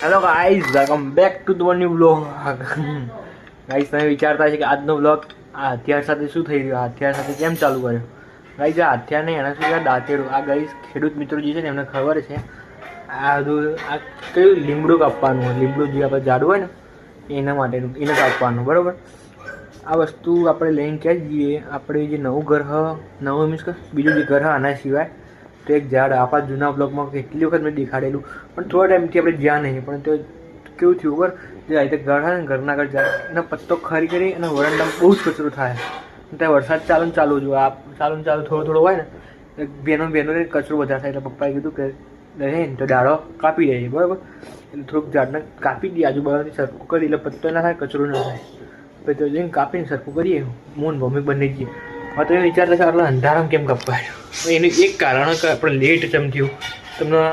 Hello guys, welcome back to the new blog. Guys, તમે વિચારતા છે કે આજનો બ્લોગ આ હથિયાર સાથે શું થઈ રહ્યું, આ હથિયાર સાથે કેમ ચાલુ કર્યો. ગાઈઝ, આ હથિયાર નહીં, એના શું દાંતેડું. આ ગાઈઝ ખેડૂત મિત્રો જે છે ને એમને ખબર છે આ બધું આ કયું લીમડું કાપવાનું હોય. લીમડું જે આપણે ઝાડું હોય ને એના માટેનું, એને કાપવાનું, બરાબર. આ વસ્તુ આપણે લઈને ક્યાં જઈએ, આપણે જે નવું ઘર નવું મીન્સ કે બીજું જે ઘર આના સિવાય તો એક ઝાડ આપણા જૂના બ્લોગમાં કેટલી વખત મેં દેખાડેલું, પણ થોડા ટાઈમથી આપણે જ્યાં નહીં. પણ તો કેવું થયું ખબર, જે આ રીતે ઘર હોય ને ઘરના આગળ ઝાડ એના પત્તો ખરી કરી અને વરંડામાં બહુ જ કચરો થાય. ત્યાં વરસાદ ચાલુ જો આ ચાલુ થોડો હોય ને બેનો કચરો વધારે થાય. એટલે પપ્પાએ કીધું કે રહે ને તો ડાળો કાપી દઈએ, બરાબર. એટલે થોડુંક ઝાડને કાપી દઈએ, આજુબાજુથી સરખું કરી એટલે પત્તો ના થાય, કચરો ના થાય. પછી તો જઈને કાપીને સરખું કરીએ, મોન ભૂમિ બની જઈએ. હવે તમે વિચારતા છો આટલા અંધારામાં કેમ કપાય, એનું એક કારણ કે આપણે લેટ જેમ થયું તમને